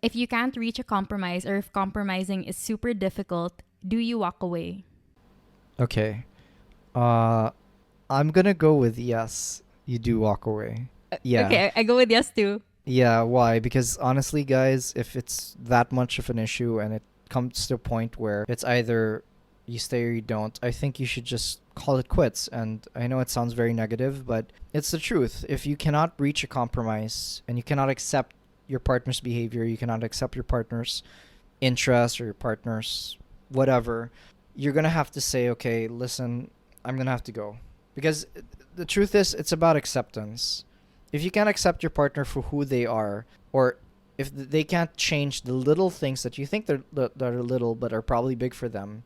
if you can't reach a compromise or if compromising is super difficult, do you walk away? Okay. Uh, I'm gonna go with yes. You do walk away. Yeah. Okay, I go with yes too. Yeah, why? Because honestly, guys, if it's that much of an issue and it comes to a point where it's either you stay or you don't, I think you should just call it quits. And I know it sounds very negative, but it's the truth. If you cannot reach a compromise and you cannot accept your partner's behavior, you cannot accept your partner's interest or your partner's whatever, you're going to have to say, okay, listen, I'm going to have to go. Because the truth is, it's about acceptance. If you can't accept your partner for who they are, or if they can't change the little things that you think that are little but are probably big for them,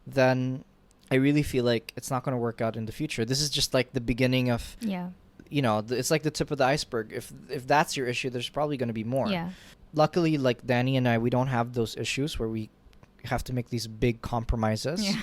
then I really feel like it's not going to work out in the future. This is just like the beginning of, Yeah. it's like the tip of the iceberg. If that's your issue, there's probably going to be more. Yeah. Luckily, like Danny and I, we don't have those issues where we have to make these big compromises. Yeah.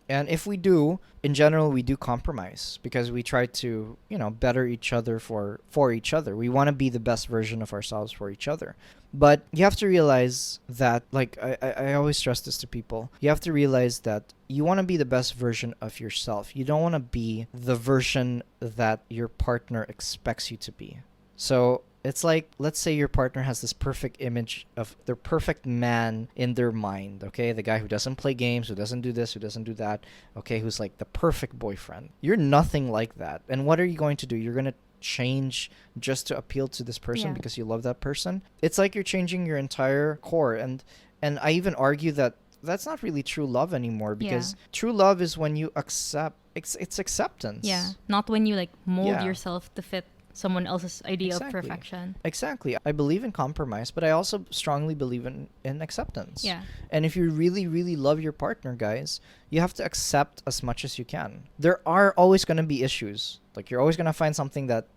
And if we do, in general, we do compromise because we try to, better each other for each other. We want to be the best version of ourselves for each other. But you have to realize that, like, I always stress this to people. You have to realize that you want to be the best version of yourself. You don't want to be the version that your partner expects you to be. So it's like, let's say your partner has this perfect image of the perfect man in their mind, okay? The guy who doesn't play games, who doesn't do this, who doesn't do that, okay? Who's like the perfect boyfriend. You're nothing like that. And what are you going to do? You're going to change just to appeal to this person Yeah. because you love that person? It's like you're changing your entire core. And I even argue that that's not really true love anymore because true love is when you accept, it's acceptance. Yeah. Not when you like mold Yeah. yourself to fit someone else's idea of Exactly. perfection. Exactly. I believe in compromise, but I also strongly believe in acceptance. Yeah. And if you really, really love your partner, guys, you have to accept as much as you can. There are always going to be issues. Like, you're always going to find something that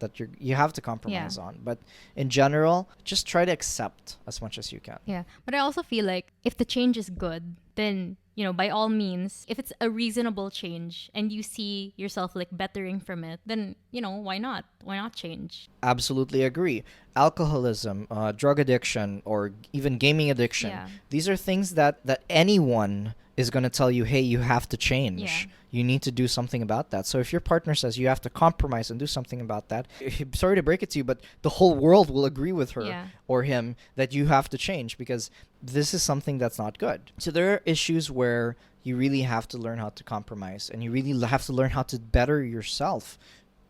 you have to compromise on. But in general, just try to accept as much as you can. Yeah. But I also feel like if the change is good, then, by all means, if it's a reasonable change and you see yourself like bettering from it, then, why not? Why not change? Absolutely agree. Alcoholism, drug addiction, or even gaming addiction. Yeah. These are things that anyone is going to tell you, hey, you have to change. Yeah. You need to do something about that. So if your partner says you have to compromise and do something about that, sorry to break it to you, but the whole world will agree with her or him that you have to change because this is something that's not good. So there are issues where you really have to learn how to compromise and you really have to learn how to better yourself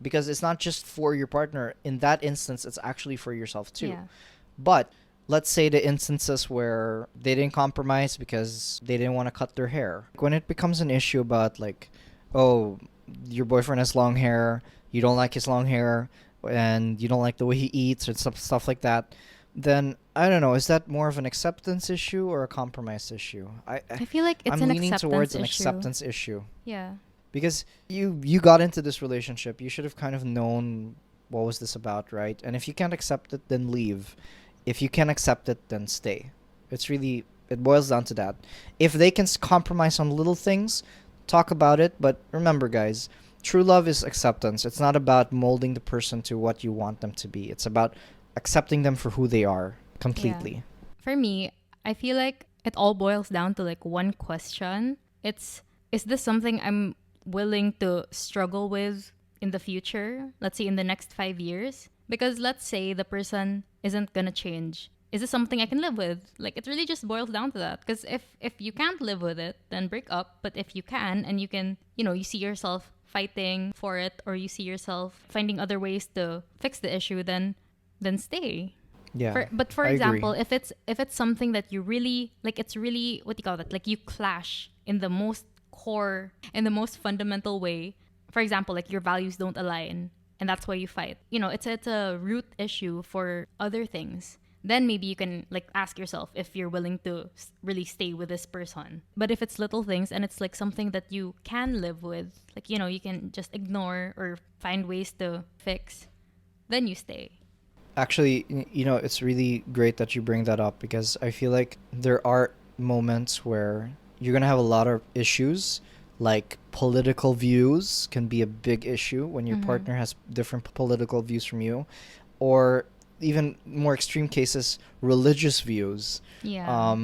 because it's not just for your partner. In that instance, it's actually for yourself too. Yeah. But let's say the instances where they didn't compromise because they didn't want to cut their hair. When it becomes an issue about like, oh, your boyfriend has long hair, you don't like his long hair, and you don't like the way he eats or stuff like that, then I don't know, is that more of an acceptance issue or a compromise issue? I feel like it's I'm an leaning acceptance towards an issue. acceptance issue. Yeah. Because you got into this relationship, you should have kind of known what was this about, right? And if you can't accept it, then leave. If you can't accept it, then stay. It boils down to that. If they can compromise on little things, talk about it. But remember, guys, true love is acceptance. It's not about molding the person to what you want them to be. It's about accepting them for who they are completely. Yeah. For me, I feel like it all boils down to like one question. Is this something I'm willing to struggle with in the future? Let's say in the next 5 years? Because let's say the person isn't gonna change. Is this something I can live with? Like, it really just boils down to that. Because if you can't live with it, then break up. But if you can, and you can, you see yourself fighting for it, or you see yourself finding other ways to fix the issue, then stay. Yeah. But for I example, agree. if it's something that you really like, it's really, what do you call that? Like, you clash in the most core, in the most fundamental way. For example, like your values don't align, and that's why you fight. It's a root issue for other things. Then maybe you can like ask yourself if you're willing to really stay with this person. But if it's little things and it's like something that you can live with, like, you can just ignore or find ways to fix, then you stay. Actually, it's really great that you bring that up because I feel like there are moments where you're going to have a lot of issues, like political views can be a big issue when your partner has different political views from you, or even more extreme cases, religious views. Yeah.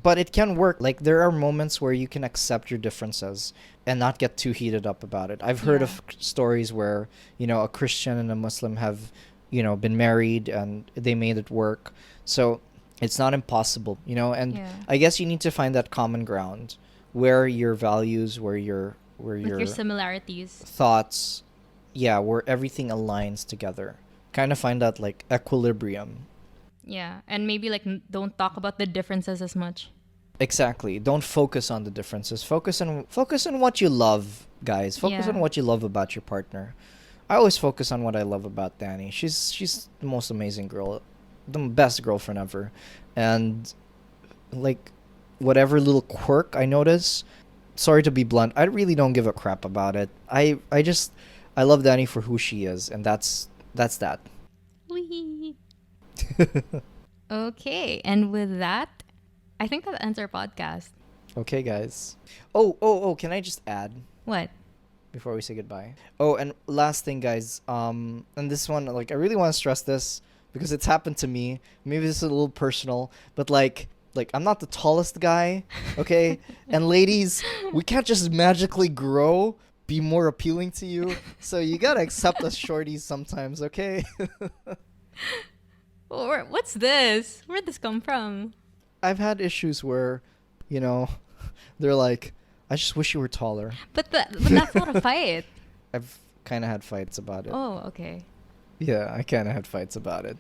But it can work. Like, there are moments where you can accept your differences and not get too heated up about it. I've heard of stories where, a Christian and a Muslim have, been married and they made it work. So it's not impossible, and I guess you need to find that common ground where your values, where your similarities, thoughts, where everything aligns together. Kind of find that like equilibrium. Yeah, and maybe like don't talk about the differences as much. Exactly. Don't focus on the differences. Focus on what you love, guys. Focus on what you love about your partner. I always focus on what I love about Dani. She's the most amazing girl, the best girlfriend ever, and like whatever little quirk I notice, sorry to be blunt, I really don't give a crap about it. I love Dani for who she is, and that's that. Wee. Okay, and with that, I think that ends our podcast. Okay, guys. Oh, can I just add? What? Before we say goodbye. Oh, and last thing, guys. And this one, like, I really want to stress this because it's happened to me. Maybe this is a little personal, but like I'm not the tallest guy, okay? And ladies, we can't just magically grow, be more appealing to you. So you gotta accept us shorties sometimes, okay? What's this? Where'd this come from? I've had issues where, they're like, I just wish you were taller. But that's not a fight. I've kind of had fights about it. Oh, okay. Yeah, I kind of had fights about it.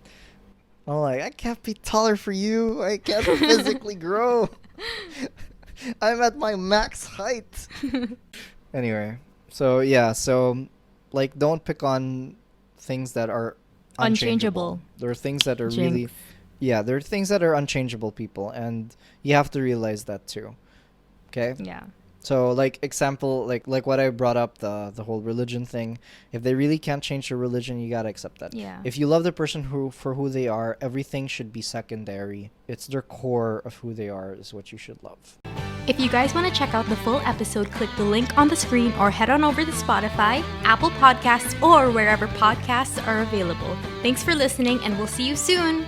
I'm like, I can't be taller for you. I can't physically grow. I'm at my max height. Anyway, so like, don't pick on things that are unchangeable. There are things that are really, there are things that are unchangeable, people, and you have to realize that too. Okay? Yeah. So, like, example, like what I brought up, the whole religion thing. If they really can't change your religion, you gotta accept that. Yeah. If you love the person for who they are, everything should be secondary. It's their core of who they are is what you should love. If you guys want to check out the full episode, click the link on the screen or head on over to Spotify, Apple Podcasts, or wherever podcasts are available. Thanks for listening, and we'll see you soon.